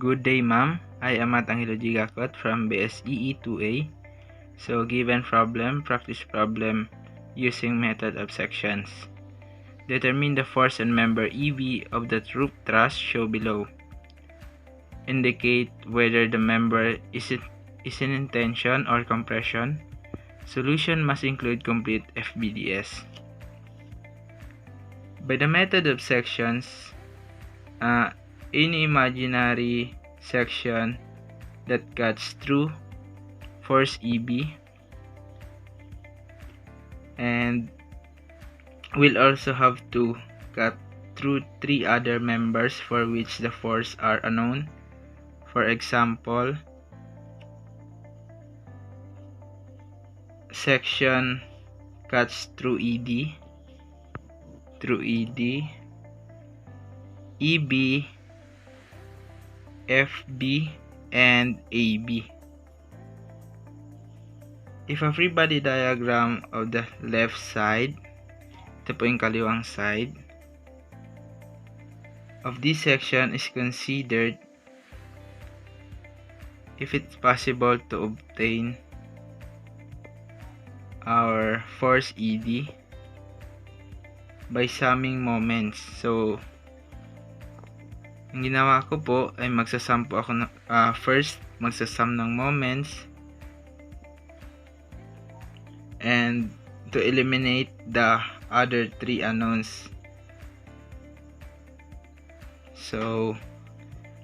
Good day, ma'am. I am Angelo Gigakot from BSEE 2A. So, given problem, practice problem using method of sections. Determine the force on member EB of the roof truss shown below. Indicate whether the member is in tension or compression. Solution must include complete FBDS. By the method of sections, any imaginary section that cuts through force EB and will also have to cut through three other members for which the force are unknown. For example, section cuts through ED, EB, FB, and AB. If a free body diagram of the left side, ito po yung kaliwang side, of this section is considered, if it's possible to obtain our force ED by summing moments. So, ang ginawa ko po ay magsasum po ako first magsasum ng moments and to eliminate the other three unknowns. So,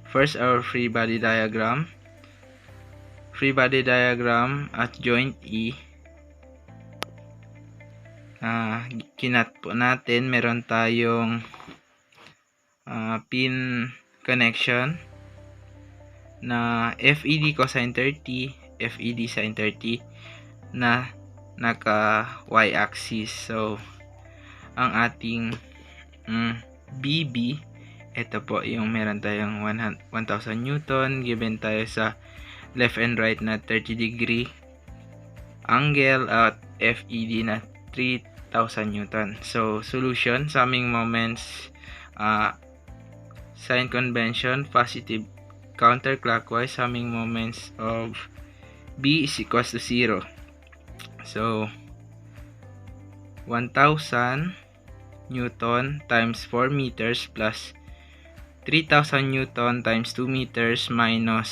first our free body diagram. Free body diagram at joint E. Kinat po natin, meron tayong pin connection na FED cosine 30, FED sin 30 na naka y-axis. So, ang ating BB, ito po yung meron tayong 1000 Newton, given tayo sa left and right na 30 degree angle at FED na 3000 Newton. So, solution, summing moments, sign convention, positive counterclockwise, summing moments of B is equals to 0. So, 1000 Newton times 4 meters plus 3000 Newton times 2 meters minus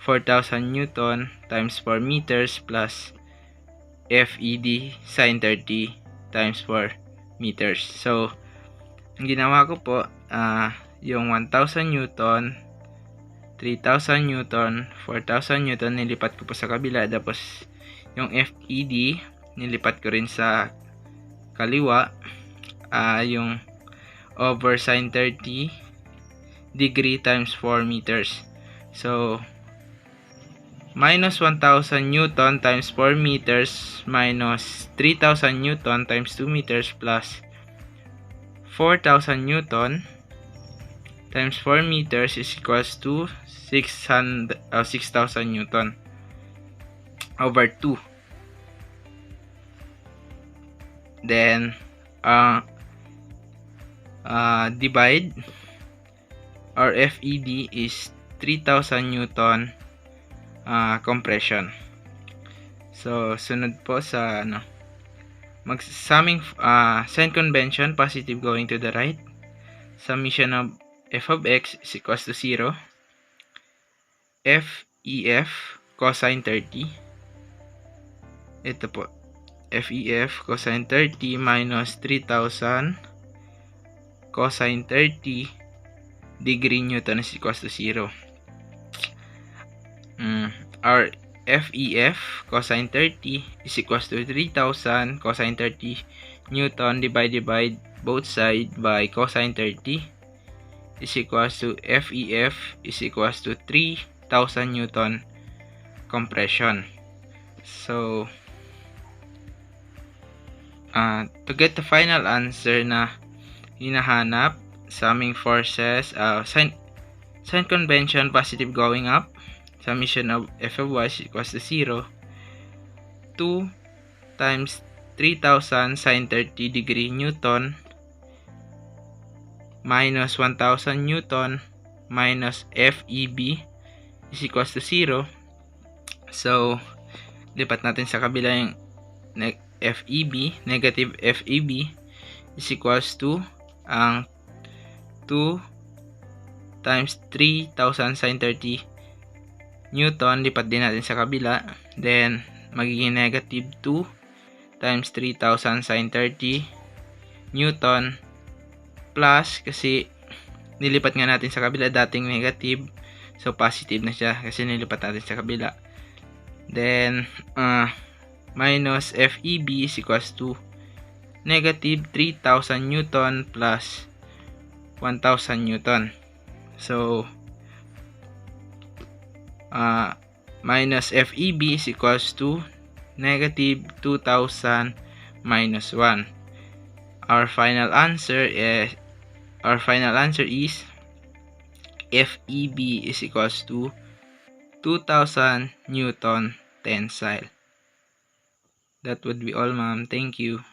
4000 Newton times 4 meters plus FED sin 30 times 4 meters. So, ang ginawa ko po, yung 1000 Newton, 3000 Newton, 4000 Newton, nilipat ko po sa kabila. Tapos, yung FED, nilipat ko rin sa kaliwa. Yung over sin 30 degree times 4 meters. So, minus 1000 Newton times 4 meters minus 3000 Newton times 2 meters plus 4000 Newton times 4 meters is equals to 6000 Newton over 2. Then, divide. Our FED is 3000 Newton compression. So, sunod po sa mag-summing sign convention, positive going to the right. Summation of f of x is equals to 0. FEF cosine 30. Ito po. FEF cosine 30 minus 3000 cosine 30 degree Newton is equals to 0. Our FEF cosine 30 is equals to 3000 cosine 30 Newton divide both sides by cosine 30 is equals to FEF is equals to 3000 Newton compression. So, to get the final answer na hinahanap, summing forces, sign convention, positive going up, summation of f of y is equals to 0. 2 times 3000 sin 30 degree Newton minus 1000 Newton minus FEB is equals to 0. So, lipat natin sa kabila yung FEB, negative FEB is equals to ang 2 times 3,000 sin 30 Newton. Lipat din natin sa kabila. Then, magiging negative 2 times 3,000 sin 30 Newton plus, kasi nilipat nga natin sa kabila, dating negative. So, positive na siya kasi nilipat natin sa kabila. Then, minus FEB is equals to negative 3,000 Newton plus 1,000 Newton. So, minus FEB is equals to negative 2,000 minus 1. Our final answer is FEB is equals to 2,000 Newton tensile. That would be all, ma'am. Thank you.